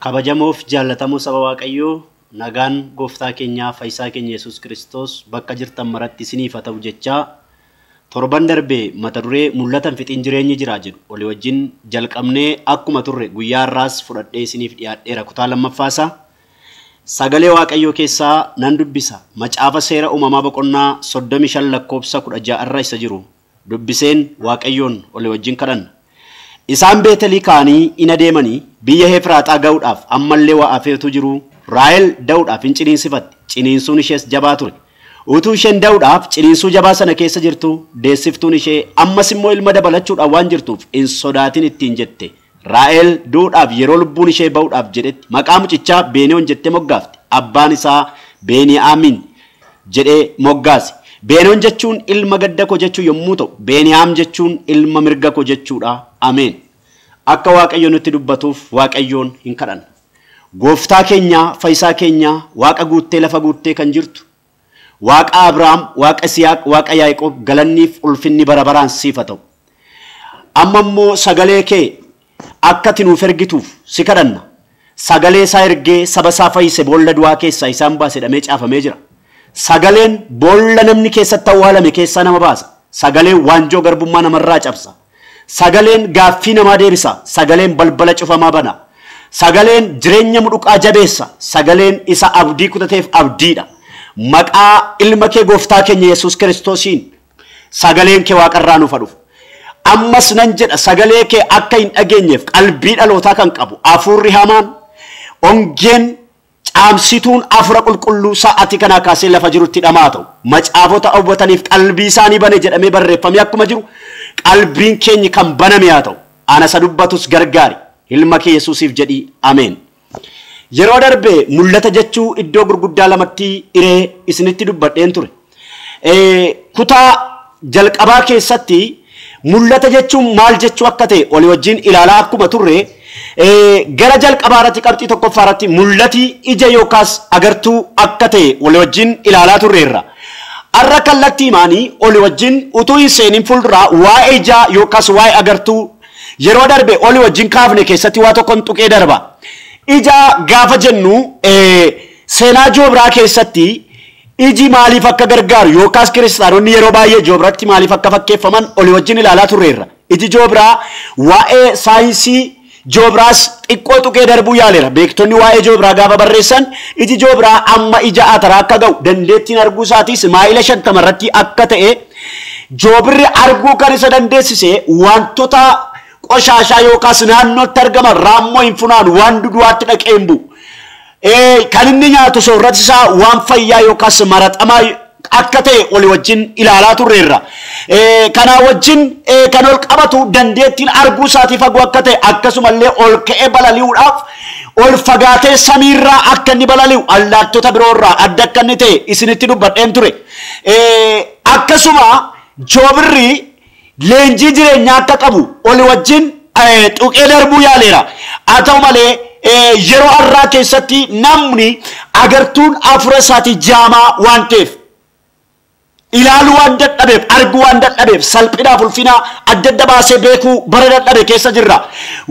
Kabajamoof jaallatamoo saba Waaqayyoo nagaan gooftaa keenyaa Fayyisaa keenya Yesuus Kiristoos bakka jirtan maratti isiniif haa ta'u jechaa torban darbee mata duree mul'atan fixiin jireenyi jira jedhu walii wajjin jalqabnee akkuma turre guyyaa har'aas fudhadhee isiniif dhiyaadheera kutaa lammaffaasaa sagalee Waaqayyoo keessaa nan dubbisa macaafa seera uumamaa boqonnaa 35 lakkoofsa 16 irra isa jiru dubbiseen Waaqayyoon walii wajjin kadhanna. Isaan Beetelii kaanii ina deemanii biyya Efraaxaa ga'uudhaaf ammallee waa afeetu jiru Raahel da'uudhaaf hin ciniinsifatti ciniinsuun ishees jabaa ture utuu isheen da'uudhaaf ciniinsuu jabaa sana keessa jirtu deessiftuun ishee ammas immoo ilma dabalachuudhaaf waan jirtuuf hin sodaatin ittiin jette Raahel du'uudhaaf yeroo lubbuun ishee ba'uudhaaf jedhetti maqaa mucichaa Beeniyoon jettee moggaafte abbaan isaa Beniyaamiin jedhee moggaase Beeniyoon jechuun ilma gadda koo jechuu yommuu ta'u Beniyaam jechuun ilma mirga koo jechuudha. Ameen. Akka Waaqayyoon nutti dubbatuuf Waaqayyoon hin kadhanna. Gooftaa keenya, Fayyisaa keenya, Waaqa guuttee lafa guuttee kan jirtu. Waaqa Abrahaam, Waaqa Isiyaaq, Waaqa Yaaqoob galanniif ulfinni bara baraan siif haa ta'u. Amma immoo sagalee kee akka ati nuuf ergituuf si kadhanna. Sagalee isaa ergee saba isaa fayyise boolla du'aa keessaa isaan baase jedhamee caafamee jira. Sagaleen boolla namni keessatti awwaalame keessaa nama baasa. Sagaleen waanjoo garbummaa namarraa cabsa. Sagaleen gaaffii namaa deebisa. Sagaleen balbala cufamaa bana. Sagaleen jireenya mudhuqaa jabeessa. Sagaleen isa abdii kutateef abdiidha. Maqaa ilma kee gooftaa keenya Yesuus Kiristoosiin sagaleen kee waaqarraa nuuf dhufu. Ammas nan jedha sagalee kee akka hin dhageenyeef qalbii dhalootaa kan qabu hafuurri hamaan ongeen caamsituun afura qulqulluu sa'atii kanaa kaasee lafa jirutti hidhamaa ta'u. Macaafota hawwataniif qalbii isaanii bane jedhamee barreeffamee akkuma jiru qalbiin keenya kan baname haa ta'u. Ana isa dubbatus gargaari. Ilma kee Yesuusiif jedhi ameen. Yeroo darbe mul'ata jechuu iddoo gurguddaa lamatti hiree isinitti dubbadheen ture. Kutaa jalqabaa keessatti mul'ata jechuun maal jechuu akka ta'e walii wajjin ilaalaa akkuma turre gara jalqabaa irratti qabxii tokkoffaa irratti mul'ati ija yookaas agartuu akka ta'e walii wajjin ilaalaa turreerra. Arra kallattii maanii olii wajjin utuu hin seenin fuulduraa waa'ee ijaa yookaas waa'ee agartuu yeroo darbe olii wajjin kaafne keessatti waa tokkoon tuqee darba. Ija gaafa jennu seenaa Joobraa keessatti iji maaliif akka gargaaru yookaas kiristaanonni yeroo baay'ee Joobratti maaliif akka fakkeeffaman olii wajjin ilaalaa turreerra. Iji Joobraa waa'ee saayinsii Joobraas xiqqoo tuqee darbuu yaaleera. Beektonni waa'ee Joobraa gaafa barreessan iji Joobraa amma ija ataraa akka ga'u dandeettiin arguu isaatis maayila 50 irratti akka ta'e Joobirri arguu kan isa dandeessise wantoota qoshaashaa yookaas naannootti argaman raammoo hin funaan waan duduwaatti dhaqee hin bu'u. Kan inni nyaatu soorrati isaa waan fayyaa yookaas maraxamaa akka ta'e olii wajjin ilaalaa turreerra. Kanaa wajjin kan ol qabatu dandeettiin arguu isaatii fagoo akka ta'e akkasumallee ol ka'ee balali'uudhaaf ol fagaatee samiirraa akka inni balali'u allaattota biroorraa adda akka inni ta'e isinitti dubbadheen ture. Akkasuma Joobirri leenjii jireenyaa akka qabu olii wajjin tuqee darbuu yaaleera. Haa ta'u malee yeroo har'aa keessatti namni agartuun afura isaatii jaamaa waan ta'eef ilaaluu waan dadhabeef arguu waan dadhabeef salphinaaf ulfinaa adda adda baasee beekuu bara dadhabe keessa jirra.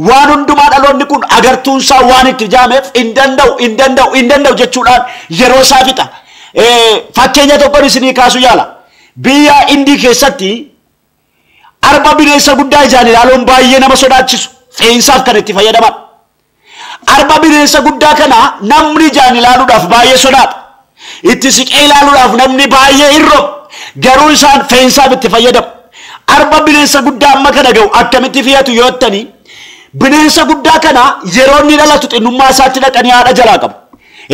Waan hundumaa dhaloonni kun agartuun isaa waan itti jaameef hin danda'u jechuudhaan yeroo isaa fixa. Fakkeenya tokkoon isinii kaasuu yaala. Biyya Indii keessatti arba bineensa guddaa ijaan ilaaluun baay'ee nama sodaachisu. Fe'insaaf kan itti fayyadaman. Arba bineensa guddaa kana namni ijaan ilaaluudhaaf baay'ee sodaata. Itti siqee ilaaluudhaaf namni baay'ee hin robu. Garuu isaan fe'insaaf itti fayyadamu. Arba bineensa guddaa amma kana ga'u akkamitti fe'atu yoo ta'anii bineensa guddaa kana yeroo inni dhalatu xinnummaa isaatti dhaqanii haadha jalaa qabu.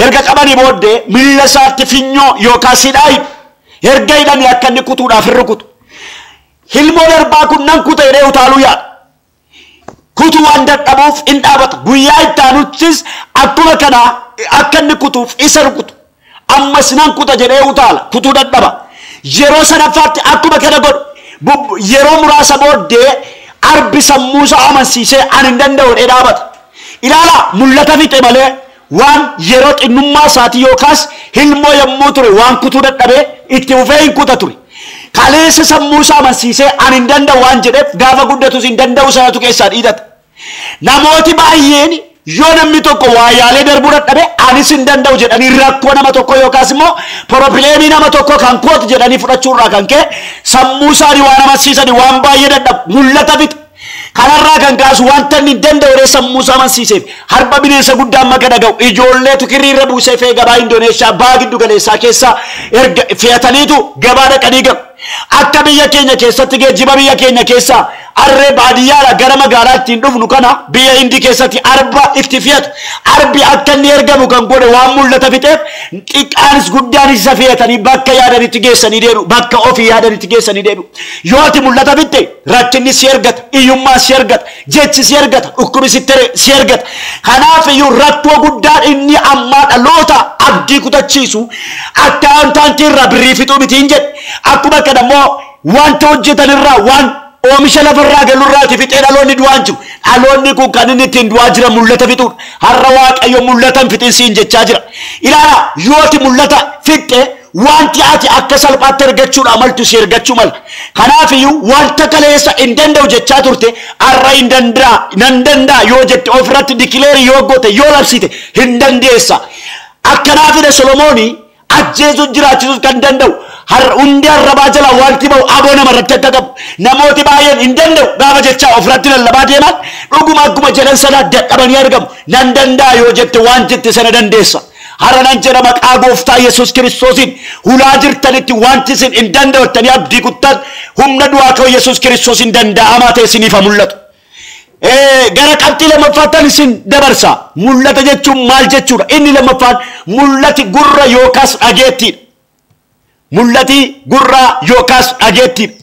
Erga qabanii booddee miila isaatti finyoo yookaas hidhaa erga hidhanii akka inni kutuudhaaf hin rukutu. Hilmoo darbaa kun nan kuta jedhee utaaluu yaada. Kutuu waan dadhabuuf hin dhaabata. Guyyaa itti aanuttis akkuma kana akka inni kutuuf isa rukutu. Ammas nan kuta jedhee utaala. Kutuu dadhaba. Yeroo sanaffaatti akkuma kana godhu yeroo muraasa booddee arbi sammuu isaa amansiisee ani hin danda'u jedhee dhaabata. Ilaala mul'ata fixe malee waan yeroo xinnummaa isaatii yookaas hilmoo yommuu ture waan kutuu dadhabee itti fufee hin kuta ture. Kaleessa sammuu isaa amansiisee ani hin danda'u waan jedheef gaafa guddatus hin danda'u sanatu keessaa dhiidata. Namooti baay'een yoo namni tokko waa yaalee darbuu dadhabe anis hin danda'u jedhanii rakkoo nama tokko yookaas immoo piroobileemii nama tokko kan kooti jedhanii fudhachuurraa kan ka'e sammuu isaanii waan amansiisanii waan baay'ee dadhabu mul'ata fixe. Kanarraa kan kaasu wanta inni danda'u sammuu isaa amansiiseef harba bineensa guddaan maka dhaga'u ijoolleetu kirriirra buusee fee gabaa Indoneeshiyaa baa giddu galeessaa keessaa erga fe'ataniitu gabaa dhaqanii galu. Akka biyya keenya keessatti geejjiba biyya keenya keessaa arree baadiyyaadha gara magaalaatti hin dhufnu kana biyya Hindii keessatti arba itti fe'atu. Arbi akka inni ergamu kan godhe waan mul'ata fixeef xiqqaanis guddaanis isa fe'atanii bakka yaadanitti geessanii deemu bakka ofii yaadanitti geessanii deemu. Yoo ati mul'ata fitte rakkinni si ergata iyyummaa si ergata jechi si ergata dhukkubi si ergata. Kanaaf iyyuu rakkoo guddaan inni ammaa dhaloota abdii kutachiisu akka wantaantiirraa birrii fixuu miti hin jedhe akkuma kana immoo wanta hojjetanirraa waan oomisha lafarraa galurraati fixee dhaloonni du'aan jiru. Dhaloonni kun kan inni ittiin du'aa jira mul'ata fixuudha. Har'a Waaqayyo mul'atan fixinsiin jechaa jira. Ilaala yoo ati mul'ata fixxe wanti ati akka salphaatti argachuudha maltu si argachuu mala. Kanaaf iyyuu wanta kaleessa hin danda'u jechaa turte har'a hin danda'a yoo jette ofirratti dikileerii yoo goote yoo labsite hin dandeessa. Akkanaaf Solomoonii ajjeesuu jiraachisuus kan danda'u. Hundi arrabaa jala wanti ba'u aboo namarratti akka qabu namooti baay'een hin danda'u gaafa jechaa ofirratti lallabaa deeman dhuguma akkuma jedhan sana dadhabanii argamu. Nan danda'a yoo jette waan jette sana dandeessa. Har'a nan jedha maqaa gooftaa Yesuus Kiristoosiin hulaa jirtanitti wanti isin hin danda'attanii abdii kuttan humna du'aa ka'u Yesuus Kiristoos hin danda'amaa ta'e isiniif haa mul'atu. Gara qabxii lammaffaan isin dabarsa. Mul'ata jechuun maal jechuudha? Inni lammaffaan mul'ati gurra yookaas dhageettiidha. Mul'ati gurra yookaas dhageettiidha.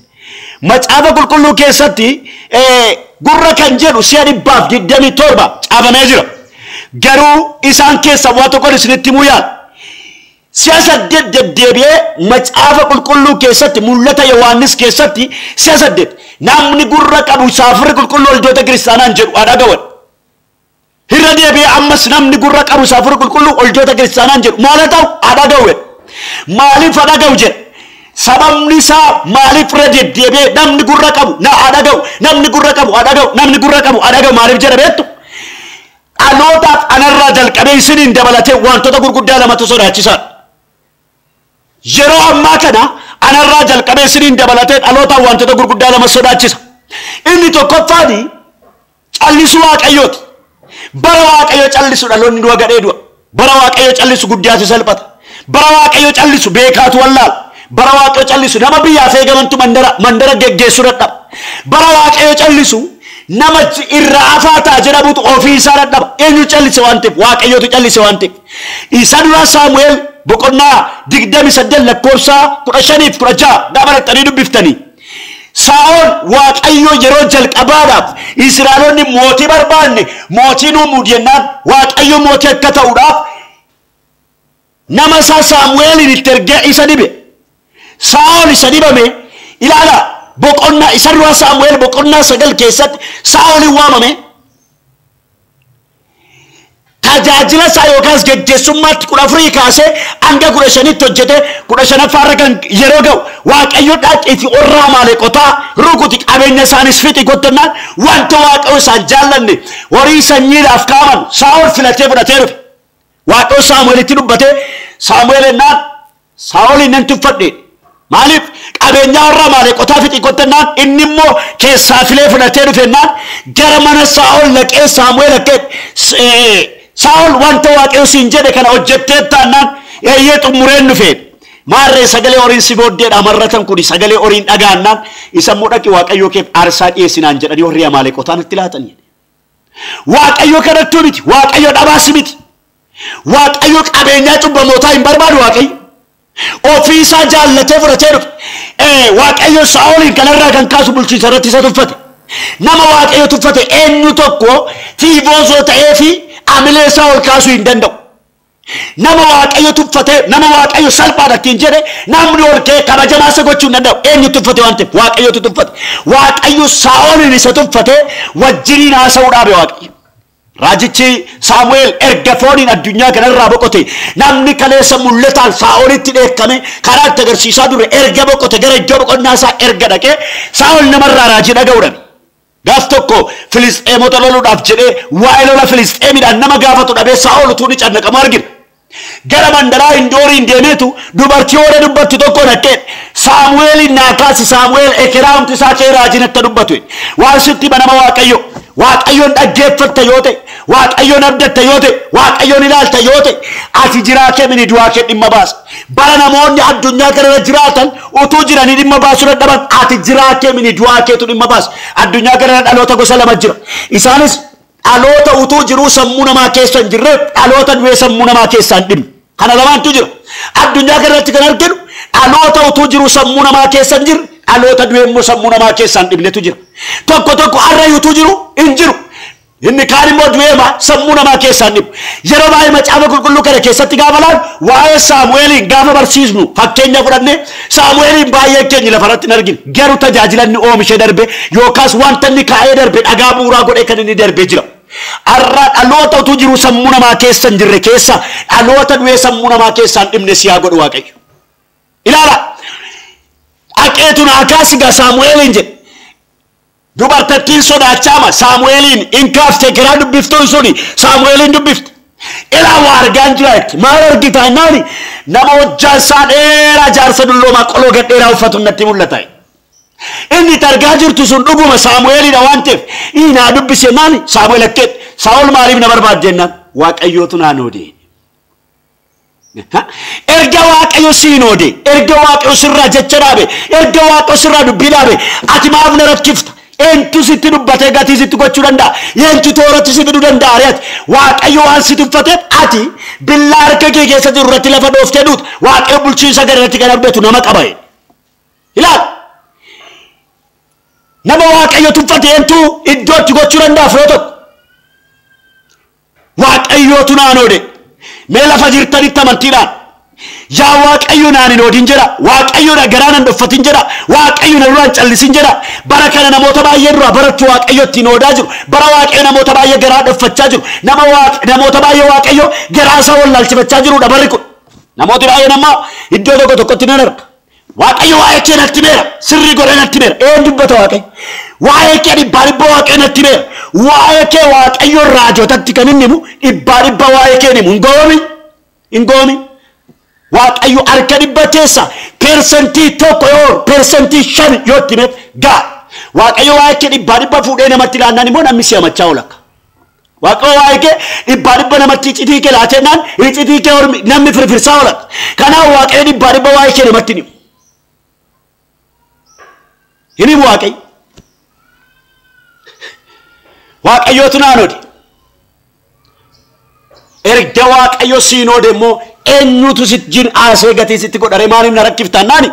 Macaafa qulqulluu keessatti gurra kan jedhu 627 caafamee jira. Garuu isaan keessa waa tokko isinitti himuu yaala. 8 deddeebi'ee macaafa qulqulluu keessatti mul'ata Yohaannis keessatti 8 namni gurra qabu saafirri qulqulluu waldoota kiristaanaan jedhu dhaga'u. Irra deebi'ee ammas namni gurra qabu saafirri qulqulluu waldoota kiristaanaan jedhu maal ta'u dhaga'u. Maaliif dhaga'u jedha? Sababni isaa maaliif irra deddeebi'ee namni gurra qabu na dhaga'u namni gurra qabu dhaga'u namni gurra qabu dhaga'u maaliif jedha beektu? Dhalootaaf anarraa jalqabee isiniin dabalatee wantoota gurguddaa lamatu sodaachisaadha. Yeroo ammaa kana anarraa jalqabee isiniin dabalatee dhalootaaf wantoota gurguddaa lama sodaachisa. Inni tokkoffaani callisuu Waaqayyooti. Bara Waaqayyo callisu dhaloonni du'a gadhee du'a. Bara Waaqayyo callisu guddaatu salphata. Bara Waaqayyo callisu beekaatu wallaala. Bara Waaqayyo callisu nama biyyaaf eegamantu mandara geggeessuu dadhaba. Bara Waaqayyo callisu nama irraa afaataa jedhamutu ofii isaa dadhaba. Eenyu callise waan ta'eef Waaqayyotu callise waan ta'eef. Isa dura Saamu'eel boqonnaa 28 lakkoofsa 15-16 dabalatanii dubbiftanii. Saa'ol Waaqayyo yeroo jalqabaadhaaf Israa'eloonni mootii barbaanne mootii uumuu jennaan Waaqayyo mootii akka ta'uudhaaf nama isaa Saamu'eelin itti ergee isa dibe. Saa'ol isa dibame ilaala boqonnaa isa dura Saamu'eel boqonnaa 9 keessatti Saa'olin waamame. Tajaajila isaa yookaas geggeessummaatti 14 kaasee hanga 15tti hojjete 15ffaarra kan yeroo ga'u Waaqayyo dhaqeefi orraa Amaaleqotaa rukuti qabeenya isaanis fixi gottannaan wanta Waaqayyo isaan jaallanne horii sanyiidhaaf kaaman Saa'ol filatee fudhatee dhufe. Waaqayyo Saamu'eelitti dubbate Saamu'eel ennaan Saa'olin nan tuffadhe. Maaliif qabeenya orraa Amaaleqotaa fixi gottannaan inni immoo keessaa filee fudhatee dhufe ennaan gara mana Saa'ol dhaqee Saamu'eel dhaqee Saa'ol wanta Waaqayyo siin jedhe kana hojjettee taanaan eeyyee xumureen dhufe. Maarree sagalee horiin si booddeedha marratan kun sagalee horiin dhagaannaan isa immoo dhaqi Waaqayyo keef aarsaa dhiyeessinaan jedhanii warri Amaaleqotaan itti laatan. Waaqayyo kadhattuu miti Waaqayyo dhabaas miti. Waaqayyo qabeenyaa cubbamootaa hin barbaadu Waaqayyo. Ofii isaa jaallatee fudhatee dhufe. Waaqayyo Saa'olin kanarraa kan kaasu bulchiinsa irratti isa tuffate. Nama Waaqayyo tuffate eenyu tokko tiifoosoo ta'eefi amilee isaa ol kaasuu hin danda'u. Nama Waaqayyo tuffate nama Waaqayyo salphaadhaan jedhe namni ol ka'ee kabajamaa isa gochuu hin danda'u. Eenyu tuffate waan ta'eef Waaqayyotu tuffate. Waaqayyo Saa'olin isa tuffate wajjiniin haasa'uu dhaabe Waaqayyo. Raajichi Saamu'eel erga fooniin addunyaa kanarraa boqote namni kaleessa mul'ataan Saa'olitti dheekkame karaa itti agarsiisaa ture erga boqote gara iddoo boqonnaa isaa erga dhaqee Saa'ol namarraa raajii dhaga'uudhaan gaaf tokko Filisxeemota loluudhaaf jedhee waa'ee lola Filisxeemiidhaan nama gaafatu dhabee Saa'ol utuu ni cannaqamu argina. Gara mandaraa Hindooriin deemeetu dubartii warra dubbatti tokko dhaqee Saamu'eelin naa kaasi Saamu'eel ekeraa humti isaa kee raajinatti dubbatu waan sitti banama Waaqayyo Waaqayyoon dhaggeeffatta yoo ta'e Waaqayyoon abdatta yoo ta'e Waaqayyoon ilaalta yoo ta'e ati jiraa kee mini du'aa kee dhimma baasa. Bara namoonni addunyaa kanarra jiraatan utuu jiranii dhimma baasuu dadhaban ati jiraa kee mini du'aa keetu dhimma baasa. Addunyaa kanarra dhaloota gosa lama jira. Isaanis dhaloota utuu jiruu sammuu namaa keessa hin jirreef dhaloota du'ee sammuu namaa keessaa hin dhimne. Kana lamaantu jira. Addunyaa kanarratti kan arginu dhaloota utuu jiruu sammuu namaa keessa hin jirre dhaloota du'ee immoo sammuu namaa keessaa hin dhimnetu jira. Tokko har'a utuu jiru hin jiru. Inni kaan immoo du'eema sammuu namaa keessaa hin dhibu. Yeroo baay'ee macaafa qulqulluu kana keessatti gaafa laalu waa'ee Saamu'eeliin gaafa barsiisnu fakkeenya fudhannee Saamu'eeliin baay'ee keenya lafarratti hin argine. Garuu tajaajila inni oomishee darbe yookaas wanta inni kaa'ee darbe dhagaa bu'uuraa godhee kan inni darbee jira. Har'a dhaloota utuu jiru sammuu namaa keessa hin jirre keessa dhaloota du'ee sammuu namaa keessaa hin dhimne si haa godhu Waaqayyo. Ilaala aqeetu naa kaasigaa Saamu'eeliin jedhe. Dubartattiin sodaachama Saamu'eeliin in kaaftee garaa dubbiftuun suni Saamu'eeliin dubbifte. Ilaa waa argaan jiraatti maal argitaa naani nama hojjaan isaa dheeraa jaarsa dulloomaa qoloo gadheeraa uffatu natti mul'ata. Inni targaa jirtu sun dhuguma Saamu'eelidha waan ta'eef naa dubbise maali Saamu'eel akkeet Saa'ol maaliif na barbaade jennaan Waaqayyootu naan oodee. Erga Waaqayyo siin oodee erga Waaqayyo sirraa jecha dhaabe erga Waaqayyo sirraa dubbii dhaabe ati maaf na rakkifta. Eentu sitti dubbatee gatii sitti gochuu danda'a. Eentu tooratti sitti fiduu danda'a. Ari'ati Waaqayyo waan sitti uffateef ati billaa harka kee keessa jiru irratti lafa dhooftee duuta. Waaqayyo bulchiinsa gara irratti kan abdatu nama qaba. Ilaal nama Waaqayyo tuffate eentu iddootti gochuu danda'a firoo tokko. Waaqayyootu naan oode mee lafa jirtanitti amantiidhaan yaa Waaqayyo naan hin oodin jedha. Waaqayyo na garaa nan dhoffatin jedha. Waaqayyo na duraan callisin jedha. Bara kana namoota baay'ee dura barachuu Waaqayyo ittiin oodaa jiru. Bara Waaqayyo namoota baay'ee garaa dhoffachaa jiru. Namoota baay'ee Waaqayyo garaa isaa wallaalchifachaa jirudha barri kun. Namooti baay'een ammaa iddoo tokkotti nan arga. Waaqayyo waa'ee kee natti meera. Sirrii godhee natti meera. Een dubbata Waaqayyo. Waa'ee kee dhibbaa Waaqayyo natti meera. Waa'ee kee Waaqayyo raajotatti kan inni himu dhibbaa waa'ee kee himu hin goomi. Waaqayyo harka dhibba keessa persentii tokko yoo persentii 5 yoo itti meef gaa. Waaqayyo waa'ee kee dhibbaa fuudhee namatti laannaan immoo namni si amachaa oolaka. Waaqayyo waa'ee kee dhibbaa namatti icitii kee laatennaan icitii kee namni firfirsaa oolaka. Kanaaf Waaqayyo dhibbaa waa'ee kee namatti himu. Hin himu Waaqayyo. Waaqayyootu naan oode. Erga Waaqayyo siin oode immoo eenyutu sitti jin aasee gatii sitti godhare maaliif na rakkiftaan naani?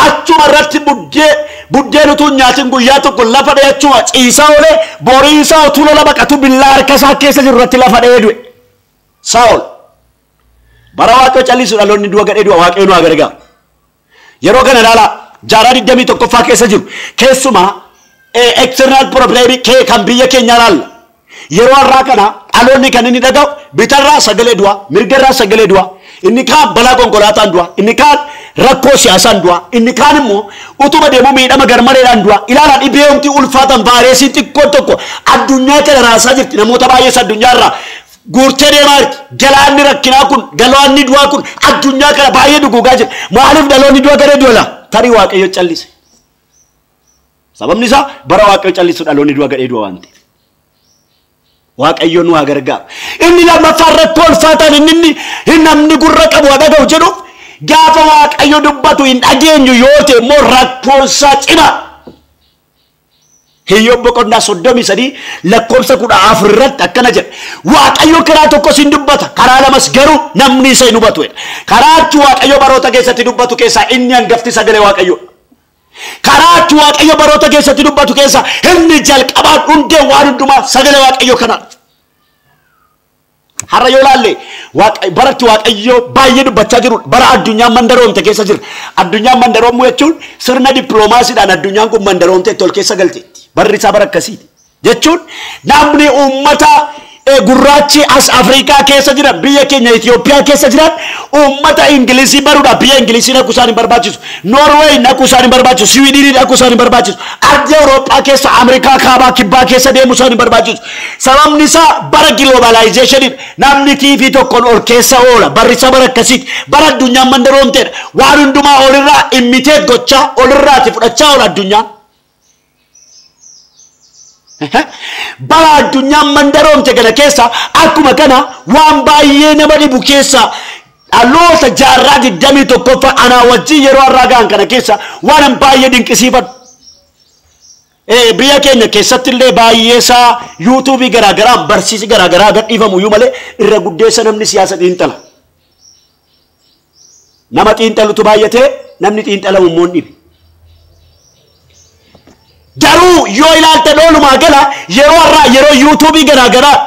Achuma irratti buddeen utuu nyaatin guyyaa tokko lafa dhee achuma ciisaa oolee borii isaa utuu lola baqatu billaa harka isaa keessa jiru irratti lafa dhee du'e. Saa'ol bara Waaqayyo callisu dhaloonni du'a gadhee du'a Waaqayyo nu haa gargaaru. Yeroo kana ilaalaa jaarraa 21ffaa keessa jiru keessumaa external problem kan biyya keenya ilaalla. Yeroo har'aa kana dhaloonni kan inni dhaga'u bitarraa sagalee du'a mirgarraa sagalee du'a inni kaan balaa konkolaataan du'a inni kaan rakkoo siyaasaan du'a inni kaan immoo utuma deemu miidhama garmareedhaan du'a. Ilaalaa dhibee humti ulfaatan vaayireesii xiqqoo tokko addunyaa kana raasaa jirti. Namoota baay'ees addunyaarraa guurtee deemaa jirti. Galaanni rakkinaa kun galaanni du'aa kun addunyaa kana baay'ee duguugaa jira. Maaliif dhaloonni du'a garee du'a? Tarii Waaqayyo callise. Sababni isaa bara Waaqayyo callisu dhaloonni du'a gadhee du'a waan ta'eef. Waaqayyo nu haa gargaaru. Inni lammaffaan rakkoo ulfaataan inni namni gurra qabu haa dhaga'u jedhu gaafa Waaqayyo dubbatu hin dhageenyu yoo ta'e immoo rakkoonsaa cimaa. Iyyoob boqonnaa 33 lakkoofsa 14 irratti akkana jedha. Waaqayyo karaa tokko siin dubbata karaa lamas garuu namni isa hin hubatu. Karaatti Waaqayyo baroota keessatti dubbatu keessaa inni hangafti sagalee Waaqayyo. Karaatti Waaqayyo baroota keessatti dubbatu keessaa inni jalqabaan hundee waan hundumaa sagalee Waaqayyo kana. Har'a yoo laalle baratti Waaqayyo baay'ee dubbachaa jiru bara addunyaan mandaroomte keessa jira. Addunyaan mandaroomuu jechuun sirna dippiloomaasiidhaan addunyaan kun mandaroomte tol keessa galteetti. Barri isaa bara akkasiiti. Jechuun namni uummata gurraachi as Afrikaa keessa jiran biyya keenya Itoophiyaa keessa jiran ummata Ingilizii baruudha biyya Ingilizii dhaquu isaan hin barbaachisu Norway dhaquu isaan hin barbaachisu Sweden dhaquu isaan hin barbaachisu ardii Awurooppaa keessa Ameerikaa kaabaa kibbaa keessa deemuu isaan hin barbaachisu sababni isaa bara globalization namni TV tokkoon ol keessa oola barrisa bara akkasiiti bara addunyaan mandaroomteedha waan hundumaa olirraa imiteet gochaa olirraati fudhachaa oola addunyaan bara addunyaan mandaroomte kana keessa akkuma kana waan baay'ee nama dhibu keessa dhaloota jaarraa 21 anaa wajjin yeroo har'aa ga'an kana keessa waan baay'ee dinqisiifadhu biyya keenya keessatti illee baay'ee isaa yuutuubii garaagaraa barsiisi garaagaraa gadhiifamu iyyuu malee irra guddeessa namni siyaasa xiinxala nama xiinxalutu baay'atee namni xiinxalamu immoo hin dhibe garuu yoo ilaalte dhoolumaa gala yeroo har'aa yeroo yuutuubii garaagaraa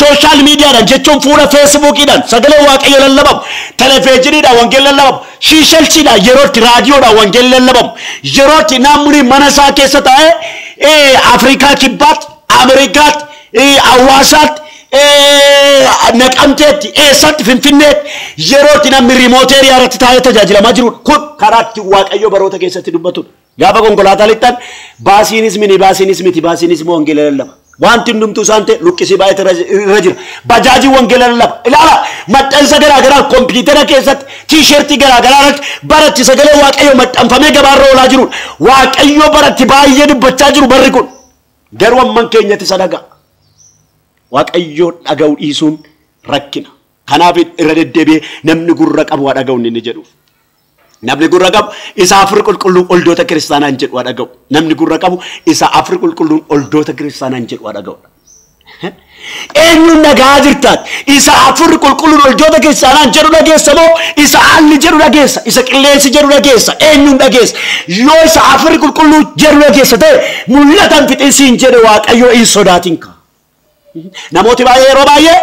sooshaal miidiyaadhaan jechuun fuula feesbuukiidhaan sagalee waaqayyo lallabamu televezyiiniidhaan wangeelli lallabamu shiishalchiidhaan yerootti raadiyoodhaan wangeelli lallabamu yerootti namni mana isaa keessa taa'ee Afrikaa kibbaatti Ameerikaatti Hawaasaatti Naqamteetti eessatti Finfinneetti yerootti namni riimooteerii irratti taa'ee tajaajilamaa jirudha kun karaatti waaqayyo baroota keessatti dubbatudha gaafa konkolaataa lixxan baasiinis miti baasiinis moo wangeela lallaba wanti hundumtuu isaan ta'e luqqisii baay'ee irra jira bajaajii wangeela lallaba ilaala maxxansa garaagaraa kompiitara keessatti tiishertii garaagaraa irratti baratti sagalee waaqayyo maxxanfamee gabaarra oolaa jirudha waaqayyo baratti baay'ee dubbachaa jiru barri kun garuu amman keenyatti sadagaa waaqayyo dhaga'uu dhiisuun rakkina kanaaf irra deddeebi'ee namni gurra qabu waa dhaga'u inni jedhuuf namni gurra qabu isa afur qulqulluun oldoota kiristaanaa hin jedhu waa dhaga'u namni gurra qabu isa afur qulqulluun oldoota kiristaanaa hin jedhu waa dhaga'u eenyuun dhagaa jirtaat isa afur qulqulluun oldoota kiristaanaa hin jedhu dhageessa moo isa haalli jedhu dhageessa isa qilleensi jedhu dhageessa eenyuun dhageessa yoo isa afur qulqulluun jedhu dhageessa ta'e mul'atan fixinsi hin jedhe waaqayyo hin sodaatin ka namooti baay'ee yeroo baay'ee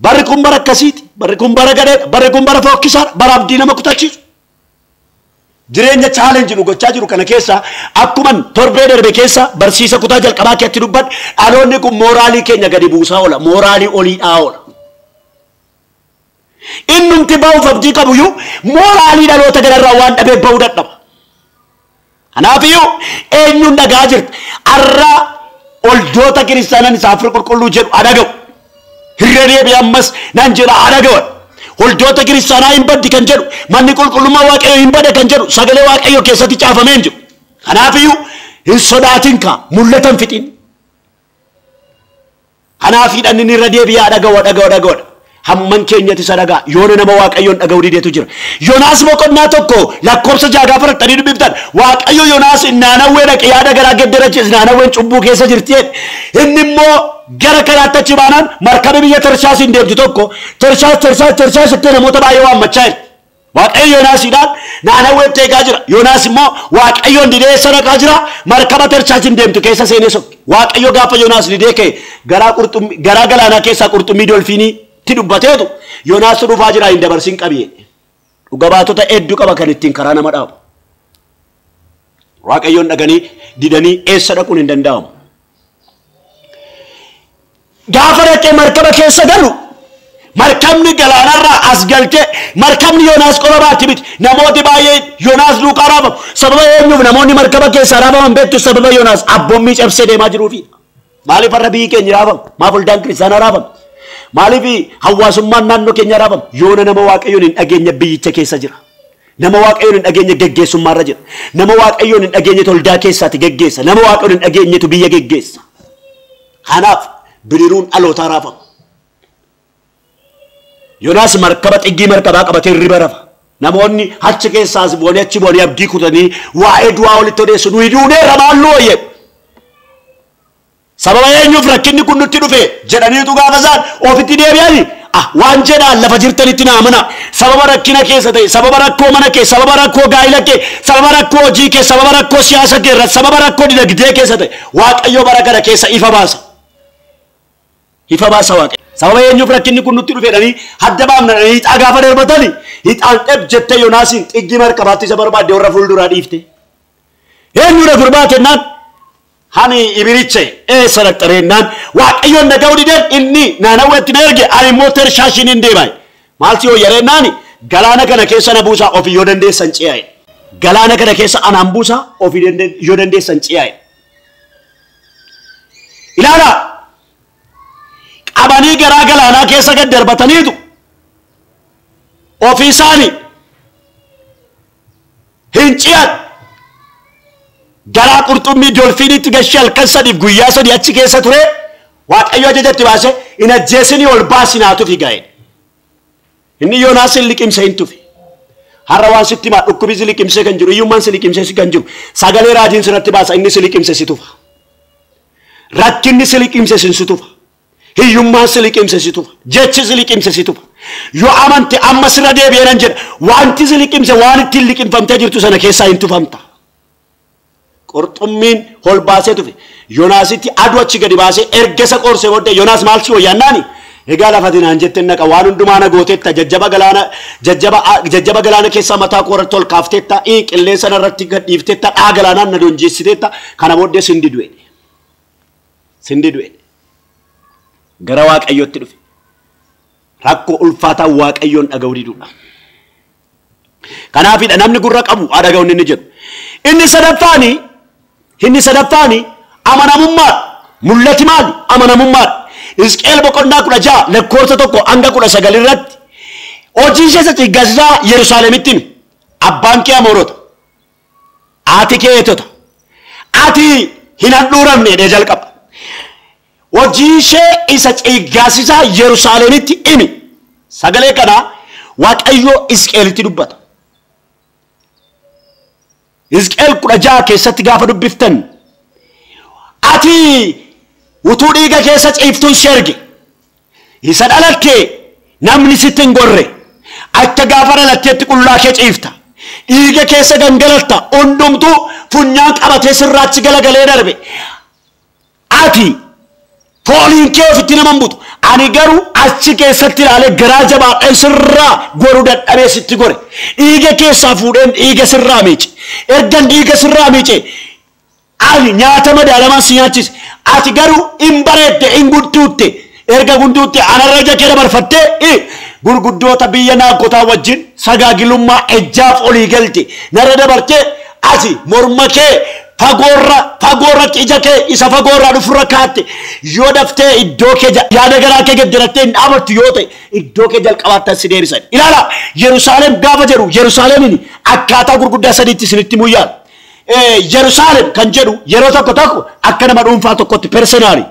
barri kun bara akkasiiti barri kun bara gadheedha barri kun bara fokkisaadha bara abdii nama kutachiisu jireenya chaalenjii nu gochaa jiru kana keessa akkuma torbee darbe keessa barsiisa kutaa jalqabaa keessatti dubbadhe dhaloonni kun mooraalii keenya gadi buusaa oola mooraalii oliidhaa oola innumti ba'uuf abdii qabuyyuu mooraalii dhaloota gararraa waan dhabee ba'uu dadhaba kanaafiyyuu eenyuun dhagaa jirta arraa oldoota kiristaanaan isa afur qulqulluu jedhu adaga'u hirree deebi'ee ammas nan jedha adaga'u oldoota kiristaanaa hin baddi kan jedhu manni qulqullummaa waaqayyo hin bade kan jedhu sagalee waaqayyo keessatti caafamee hin jiru kanaafiyyuu hin sodaatin ka mul'atan fixin kanaafiidhaan inni irra deebi'ee adaga'u hamman keenyatti sadagaa yoona nama waaqayyoon dhaga'uu dideetu jira yoonaas boqonnaa tokko lakkoofsa 6 gaafa rattanii dubbiftan waaqayyo yoonaas naanawwee dhaqe yaada garaa geddarachiis naanawween cubbuu keessa jirti inni immoo gara kanaatti achi baanaan markaba biyya Tarshaas hin deemtu tokko Tarshaas itti namoota baay'ee waammachaa jira waaqayyo yoonaasiidhaan naanawweetti eegaa jira yoonaas immoo waaqayyoon didee sadaqaa jira markaba Tarshaas hin deemtu keessa seenee sokke waaqayyo gaafa yoonaas didee ka'e garaa galaanaa keessaa qurxummii dolfiinii ti dubbateetu yoonaas dhufaa jira hin dabarsin qabee dhuga baatota hedduu qaba kan ittiin karaa nama dhaabu waaqayyoon dhaganii didanii eessa dhaquun hin danda'amu gaafa dhaqee markaba keessa galu markabni galaanarraa as galte markabni yoonaas qofa baatti miti namooti baay'ee yoonaas duukaa raafamu sababa eenyuuf namoonni markaba keessa raafaman beektu sababa yoonaas abboommii cabsee deemaa jiruufi maaliif har'a biyyi keenya raafamu maaf waldaan kiristaanaa raafamu maaliif hawaasummaan naannoo keenya raafamu yoona nama waaqayyoon hin dhageenye biyyicha keessa jira nama waaqayyoon hin dhageenye geggeessummaarra jira nama waaqayyoon hin dhageenye toldaa keessaatti geggeessa nama waaqayyoon hin dhageenyetu biyya geggeessa kanaaf biriruun dhalootaa raafamu yoonaas markaba xiggii markabaa qabatee riba rafa namoonni achi keessaas boonii achi boonii abdii kutanii waa'ee du'aa walitti odeessu nuyi duunee ramaallu wayye sababa eenyuuf rakkinni kun nutti dhufe jedhaniitu gaafa isaan ofitti deebi'anii waan jedhaan lafa jirtanitti naamana sababa rakkina keessa ta'e sababa rakkoo mana kee sababa rakkoo gaa'ila kee sababa rakkoo hojii kee sababa rakkoo siyaasa kee irratti sababa rakkoo dinagdee keessa ta'e waaqayyo bara kana keessa ifa baasa waaqayyo sababa eenyuuf rakkinni kun nutti dhufe jedhanii hadda baafnanii hixaa gaafa darbatanii hixaan dheb jettee yoonaasiin xiggii markabaatti isa barbaadde warra fuulduraa dhiifte eenyudha gurbaate naan hani ibiriche saraktarennan waaqayyoon dhaga'uu dideen inni naanawweetti na erge ani immoo Tarshaashiin hin deemaa maalti yoo yareennaani galaana kana keessa na buusaa ofii yoo dandeessan ci'aa galaana kana keessa anaan buusaa ofii yoo dandeessan ci'aa ilaala qabanii garaa galaanaa keessa gad darbataniitu ofii isaanii hin ci'an garaa qurxummii dolfiinitti gashee halkan sadiif guyyaa sadii achi keessa ture waaqayyo ajajatti baase hin ajjeesinii ol baasinaatu fi ga'e inni Yoonaas hin liqimse hin tufe har'a waan sitti maa dhukkubi si liqimsee kan jiru iyyummaan si liqimsee kan jiru sagalee raajiin sinatti baasa inni si liqimse si tufa rakkinni si liqimse si tufa hiyyummaan si liqimse si tufa jechi si liqimse si tufa yoo amante amma sirra deebi'ee nan jedha wanti si liqimse waan ittiin liqimfamtee jirtu sana keessaa hin tufamta qurxummiin ol baasee tufe Yoonaasitti aduu achi gadi baasee ergesa qorsee booddee Yoonaas maal si wayyaannaani egaa lafati naan jette naqa waan hundumaa na gooteetta jajjaba galaana keessaa mataa koorratti ol kaafteetta qilleensa irratti gad dhiifteetta dhaa galaanaan na donjeessiteetta kana booddee sindi du'e gara waaqayyootti dhufe rakkoo ulfaataa waaqayyoon dhaga'uu diduudha kanaafidha namni gurra qabu dhaga'uun inni jedhu inni sadaffaani amanamummaa mul'ati maali amanamummaa Hizqeel boqonnaa 16 lakkoofsa 1 hanga 19 irratti hojii ishee ciggaasisaa Yerusaalemitti abbaan kee Amoorota ati kee Heetota ati hin handhuuramne jedhee jalqaba hojii ishee isa ciggaasisaa Yerusaalemitti himi sagalee kana waaqayyo Hizqeelitti dubbata Hizqeel 16 keessatti gaafa dubbiftan ati utuu dhiiga keessa ciiftuu ishee erge isa dhalattee namni sitti hin gorre akka gaafa dhalatteetti qullaa kee ciifta dhiiga keessa gangalatta hundumtuu funyaan qabatee sirraachi galagalee darbe ati fooliin kee ofitti naman butu ani garuu achi keessatti ilaalee garaa jabaadhaan sirraa goruu dadhabee sitti gore dhiiga keessaa fuudheen dhiiga sirraa miice ergan dhiiga sirraa miice ani nyaata madaalamaa si nyaachise ati garuu hin bareedde hin guntuutte erga guntuutte anarra ija kee dabarfattee gurguddoota biyya naaqotaa wajjin sagaagilummaa ejjaaf olii galte narra dabartee ati morma kee fagoorra ija kee isa fagoorraa dhufurra kaatte yoo daftee iddoo kee yaada garaa kee gaddirattee hin dhaabattu yoo ta'e iddoo kee jalqabaattan si deebisan ilaala Yerusaalem gaafa jedhu Yerusaalemin akkaataa gurguddaa sadiitti isinitti muyyaan Yerusaalem kan jedhu yeroo tokko akka nama dhuunfaa tokkotti personaali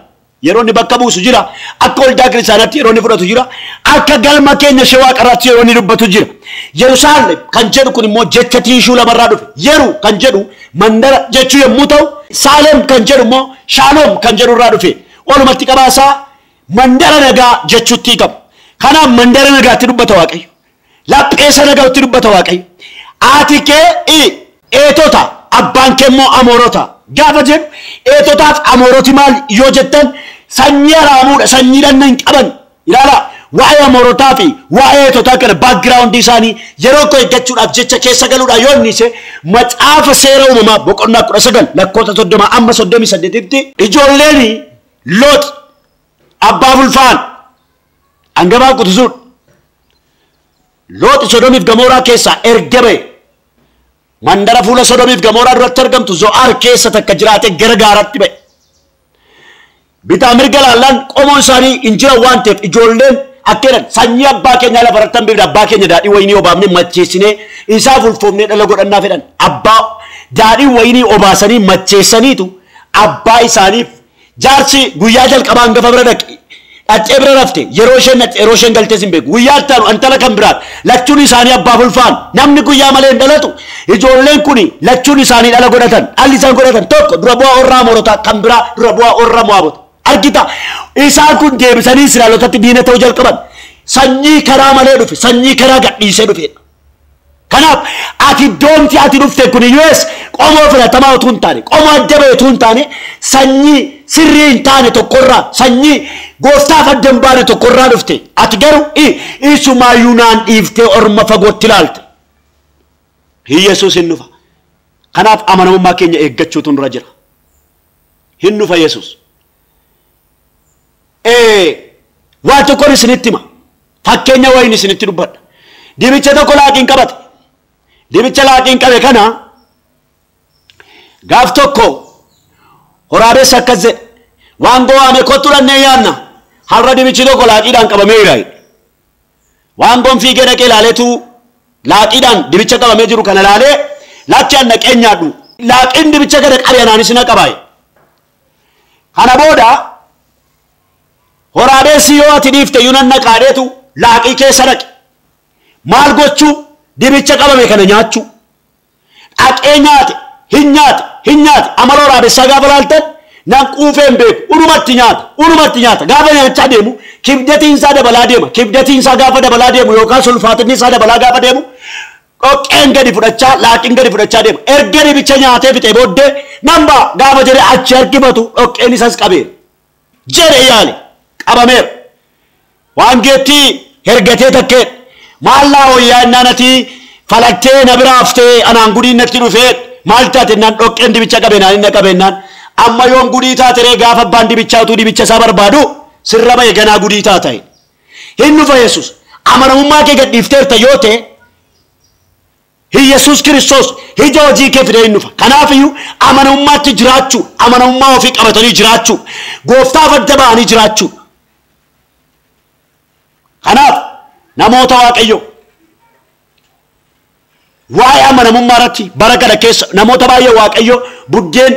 yeroo inni bakka buusu jira akka waldaa kiristaanaatti yeroo inni fudhatu jira akka galma keenya shewaa qaraatti yeroo inni dubbatu jira Yerusaalem kan jedhu kun immoo jecha tiishuu lamarraa dhufe yeru kan jedhu mandara jechuu yommuu ta'u Saalem kan jedhu immoo Shaaloom kan jedhu irraa dhufe walumatti qabaasaa mandara nagaa jechuutti qabu kanaaf mandara nagaatti dubbata waaqayyo lapheessa nagaatti dubbata waaqayyo ati kee Heetota abbaan kee immoo Amoorota gaafa jedhu Heetotaaf Amooroti maal yoo jettan sanyii araamuudha sanyii dhanna hin qaban ilaala waa'ee Amoorotaa fi waa'ee Heetotaa kana baakgiraawundi isaanii yeroo koo eeggachuudhaaf jecha keessa galuudha yoo inni ise macaafa seera uumamaa boqonnaa 19 lakkoofsa 30 amma 38tti ijoolleen Loot abbaa bulfaan hangafaa quxisuudha Loot Sodomiif Gamooraa keessaa erga ba'e mandara fuula Sodomiif Gamooraa duratti argamtu Zo'aar keessa takka jiraate gara gaaratti ba'e bitaa mirga laallaan qomoon isaanii hin jiran waan ta'eef ijoolleen akkeedhan sanyii abbaa keenyaa lafa irratti hambifne abbaa keenya daadhii wayinii obaafne macheessinee isaaf ulfoofnee dhala godhannaa fedhan abbaa daadhii wayinii obaasanii macheessaniitu abbaa isaaniif jaarsi guyyaa jalqabaa hangafa bira dhaqe dhaccee bira rafte yeroo isheen galtees hin beeku guyyaa ittaanu antala kan biraan lachuun isaanii abbaa bulfaan namni guyyaa malee hin dhalatu ijoolleen kun lachuun isaanii dhala godhatan dhalli isaan godhatan tokko dura bu'aa warra Amoorotaa kan biraa dura bu'aa warra Mo'aabota argita isaan kun deebisanii Israa'elootatti diina ta'uu jalqaban sanyii karaa malee dhufe sanyii karaa gadhiisee dhufedha kanaaf ati doomti ati dhufte kun US qomoo filatamaa utuu hin taane qomoo adda ba'e utuu hin taane sanyii sirrii hin taane tokkorraa sanyii gooftaaf adda hin baane tokkorraa dhufte ati garuu isumaayyuu naan dhiiftee orma fagootti ilaalte Yesuus hin dhufa kanaaf amanamummaa keenya eeggachuutu nurra jira hin dhufa Yesus. Waan tokkoon isinitti hima. Fakkeenya wayii isinitti dubbadha. Dibicha tokko laaqiin qabate. Dibicha laaqiin qabe kana gaaf tokko waraabessa akkas jedhe waan go'ame kottu dhannee yaanna har'a dibichi tokko laaqiidhaan qabamee jira. Waan goon fiigee dhaqee ilaaleetu laaqiidhaan dibicha qabamee jiru kana ilaalee laatti an dhaqee nyaadhu laaqiin dibicha kana qabe anaanis na qabaaye. Kana booda waraabessi yoo ati dhiifte yuunan naqaadheetu laaqii keessa dhaqe maal gochuu dibicha qabame kana nyaachuu dhaqee nyaate hin nyaate amala waraabessaa gaafa laaltan nan quufeen beeku unumatti nyaata gaafa nyaachaa deemu kibdatiin isaa dabalaa deema kibdatiin isaa gaafa dabalaa deemu yookaan sulfaatinni isaa dabalaa gaafa deemu dhoqqeen gadi fudhachaa laaqiin gadi fudhachaa deema erga dibicha nyaatee fixee booddee nambaa gaafa jedhee achi harkifatu dhoqqeen isas qabeera jedhe yaale qabameera waan geettii hergatee takkee maallaa wayyaa innaan ati falaktee na biraaftee anaan gudiin natti dhufee maal taate innaan dhoqqeen dibicha qabeenaan inni qabeenaan amma yoon gudii taateree gaafa abbaan dibichaa dibicha isaa barbaadu sirra ba'e ganaa gudii taatae hin dhufa Yesus amanamummaa kee gadhiifteerta yoo ta'e hin Yesus Kiristoos hija hojii kee fidee hin dhufa. Kanaafiyyuu amanamummaatti jiraachuu amanamummaa ofii qabatanii jiraachuu gooftaaf adda ba'anii jiraachuu. Kanaaf namoota Waaqayyo waa'ee amanamummaa irratti bara kana keessa namoota baay'ee Waaqayyo buddeen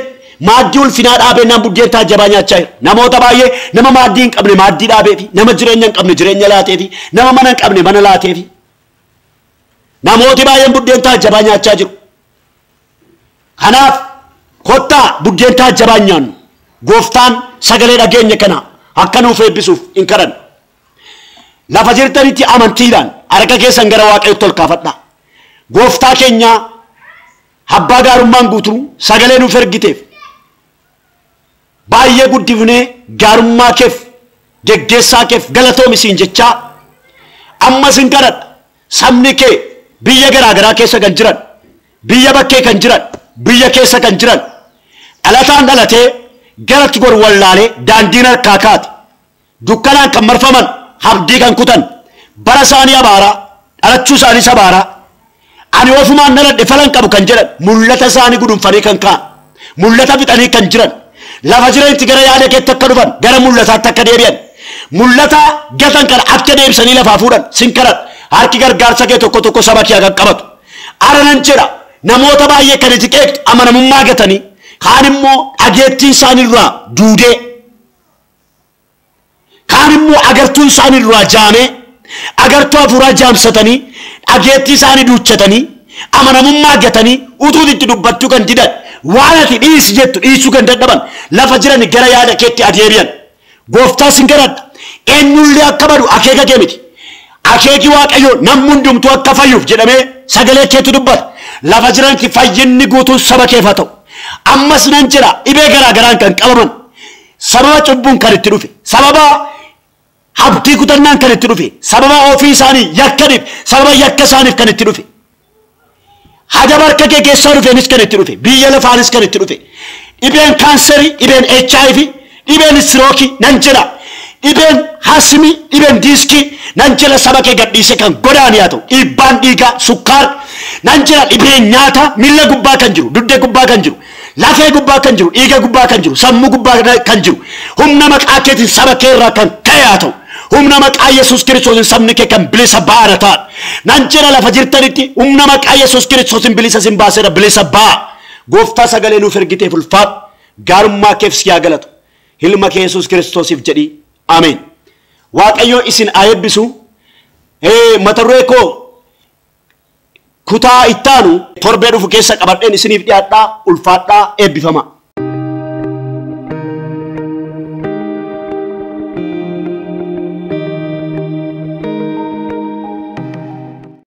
maaddii ulfinaa dhaabennaan buddeen taajjabaa nyaachaa jira. Namoota baay'ee nama maaddii hin qabne maaddii dhaabeefi nama jireenya hin qabne jireenya laateefi nama mana hin qabne mana laateefi namooti baay'een buddeen taajjabaa nyaachaa jiru. Kanaaf kottaa buddeen taajjabaa nyaannu gooftaan sagalee dhageenya kana akka nuuf eebbisuuf hin kadhannu. Lafa jirtanitti amantiidhaan harka keessan gara Waaqayyootti ol kaafadhaa. Gooftaa keenya abbaa gaarummaan guutuu sagalee nuuf ergiteef baay'ee guddifnee gaarummaa keef geggeessaa keef galatoomi siin jechaa ammas hin kadhadha. Sabni kee biyya garaagaraa keessa kan jiran biyya bakkee kan jiran biyya keessa kan jiran dhalataan dhalatee garatti gor wallaalee daandiin harkaa kaate dukkanaan kan marfaman abdii kan kutan bara isaanii abaaraa dhalachuu isaanii sabaaraa ani ofumaan naladhe falan qabu kan jedhan mul'ata isaanii gudunfanii kan ka'an mul'ata fixanii kan jiran lafa jiranitti gara yaada keetti akka dhufan gara mul'ataatti akka deebi'an mul'ata gatan kana akka deebisanii lafaa fuudhan sin kadhadha. Harki gargaarsa kee tokko tokko saba kee akka qabatu aranan jedha namoota baay'ee kan itti qeeqtu amanamummaa gatanii kaan immoo dhageettiin isaaniirraa duudee kaan immoo agartuun isaaniirraa jaamee agartuu hafuuraa jaamsatanii dhageettii isaanii duuchatanii amanamummaa gatanii utuu itti dubbattuu kan didan waan ati dhiisi jettu dhiisuu kan dadhaban lafa jiran gara yaada keetti adeebi'an. Gooftaa sin kadhadha eenyullee akka badu akeeka kee miti. Akeeki Waaqayyo namni hundumtuu akka fayyuuf jedhamee sagalee keetti dubbata. Lafa jiranitti fayyinni guutuun saba keef haa ta'u. Ammas nan jira dhibee garaagaraan kan qabaman sababa cubbuun kan itti dhufe sababa abdii kutannaan kan itti dhufe sababa ofii isaanii yakkaniif sababa yakka isaaniif kan itti dhufe hajaba harka kee keessaa dhufeenis kan itti dhufe biyya lafaanis kan itti dhufe dhibeen kaanserii dhibeen HIV dhibeen istirookii nan jira dhibeen hasmi dhibeen diiskii nan jira saba kee gadhiise kan godaanii haa ta'u dhiibbaan dhiigaa sukkaar nan jira dhibeen nyaata miila gubbaa kan jiru dugda gubbaa kan jiru lafee gubbaa kan jiru dhiiga gubbaa kan jiru sammuu gubbaa kan jiru humna maqaa keetiin saba kee irraa kan ka'e haa ta'u humna maqaa Yesuus Kiristoosin sabni kee kan bilisa ba'a ta'an nan jira lafa jirtanitti humna maqaa Yesuus Kiristoosin bilisa sin baaseera bilisa ba'a. Gooftaa sagalee nuuf ergiteef ulfaadhu gaarummaa keef si haa galatu ilma kee Yesuus Kiristoosiif jedhi ameen. Waaqayyo isin haa eebbisu. Mata duree koo kutaa ittaanu torbee dhufu keessa qabadheen isiniif dhiyaadhaa ulfaadhaa eebbifama.